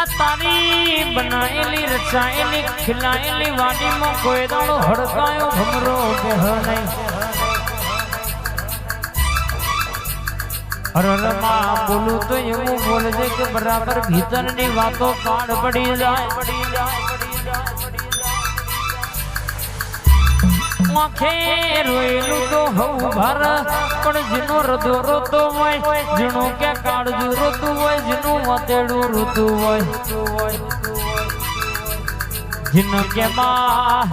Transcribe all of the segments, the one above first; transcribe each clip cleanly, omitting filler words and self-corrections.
આ તારી બનાયેલી રચાયેલી ખીલાયેલી વાડીમાં કોઈ દાડો હડકાયો ભમરો બેહ નહીં. અરરમાં બોલું તો એવું બોલજે કે બરાબર ભીતરની વાતો કાઢ પડી જાય. આંખે રોયેલું તો હવ ભાર પણ જેનો હૃદય રોતો હોય, જેનો કે કાળજું રોતું હોય, જેનું વાતેડું રોતું હોય, જેનો કે માં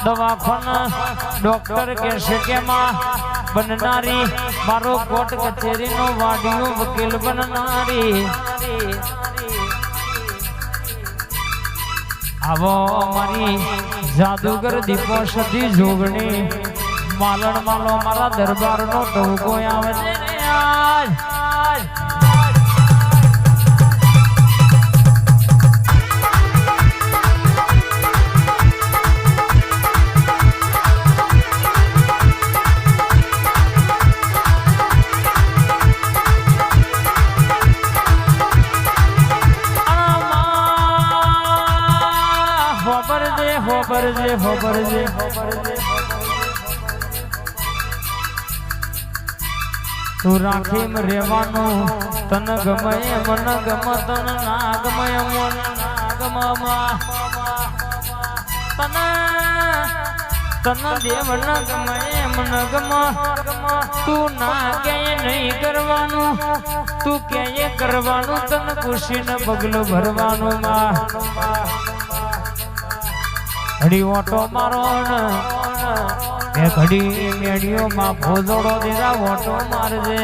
દવાખાના ડોક્ટર કહેશે કે માં બનનારી મારો કોર્ટ કચેરીનો વાડીઓ વકીલ બનનારી. આવો મારી જાદુગર દીપો સધી જોગણી માલણ માલો મારા દરબારનો ટહુકો આવે છે ને આજ. હોબરજે તું રાખીમ રેવાનું તન ગમે મન ગમ તન ના ગમે મન ના ગમમાં તન દેવ ન ગમે મન ગમ તું ના કે નહીં કરવાનું, તું કે કરવાનું તન ખુશીને પગલું ભરવાનું. માં ઘડી ઓટો મારો ને એ ઘડી મેડીઓ માં ભોજોડો દીધા ઓટો મારજે.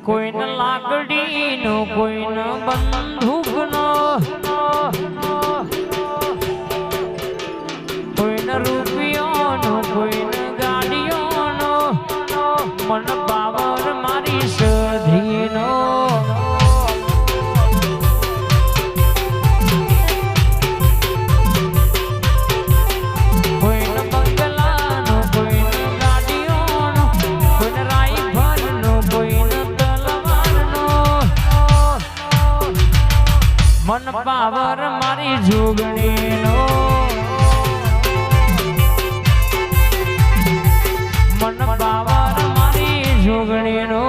કોઈને લાકડી નો, કોઈને બંદૂક નો, કોઈને રૂપિયો નો, કોઈને ગાડીઓ નો, મન પાવર મારી સધી નો. કોઈને બંગલા નો, કોઈને ગાડીઓ નો, કોઈને રાઈફલ નો, કોઈને મન પાવર મારી જોગણી નો. મન પાવર મારી જોગણી નો.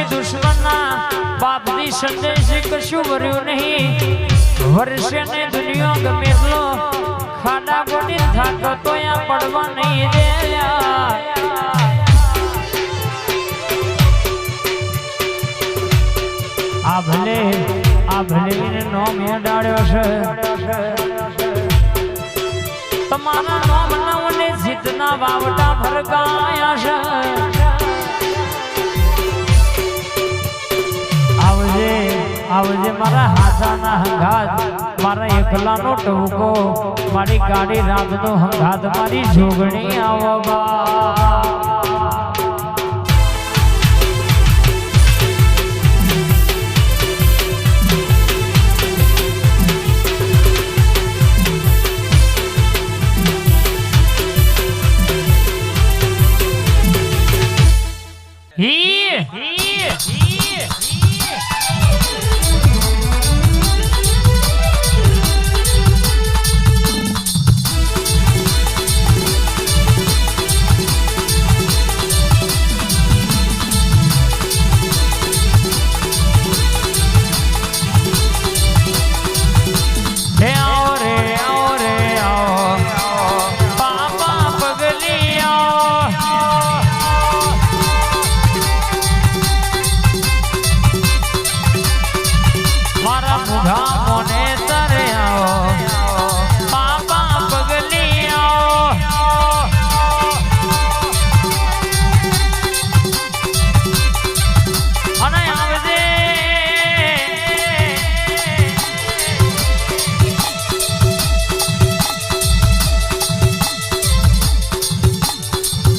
દુશ્મના બાપની સંદેશ કશું વર્યું નહીં. વર્ષે ને દુનિયા ગમે એટલો ખાડા ગોડી થાકો તો યા પડવા નહીં દે. આ ભલે નો મેં ડાળ્યો છે તમારા નામ નામને જીતના વાવટા ભરગાયા છે આવજે આવજે મારા હાથાના હંગાત મારા એકલાનો ટવકો મારી ગાડી રાતનો હંગાત મારી જોગણી આવવા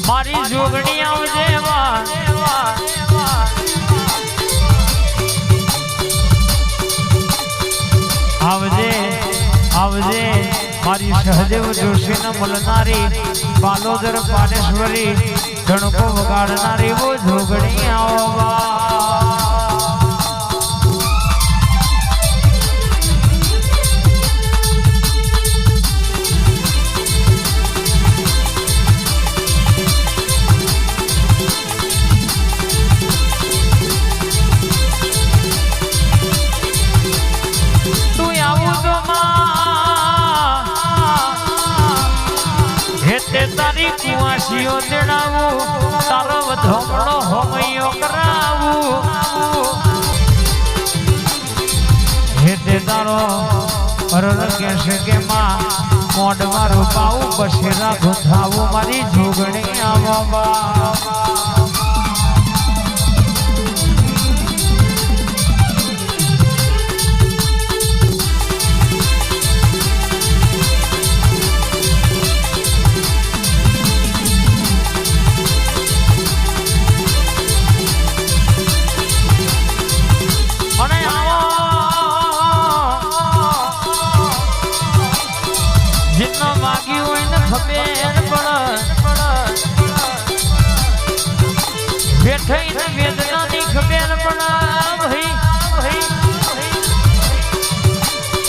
મારી જોગણી આવજે આવજે આવજે મારી સહદેવ જોશી ન મળનારી બાલોદર પાનેશ્વરી ધણકો વગાડનારી વો જોગણી આવવા તારી કુવાસીઓ તેડાવું તારો વધમણો હોમૈયો કરાવું હેતે તારો અરર કહેશે કે માં મોઢમાં રૂપાવું બસેરા ગોથાવું મારી જોગણી આવવા વેદનાની ખબર પણ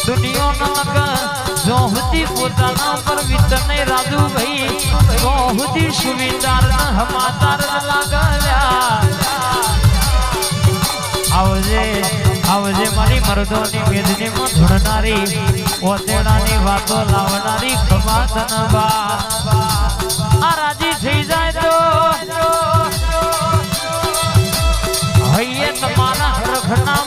દુનિયાના જોહતી પોતાના પર વિતને રાજુ ભાઈ જોહતી સુવિચાર ન હમાતાર લાગલ્યા આવજે આવજે મારી મર્દોની વેદનીમાં ધૂણનારી ઓતેડાની વાતો લાવનારી ખમાતન બા આ રાજી થઈ જાય તો હૈયે તમારા હરખના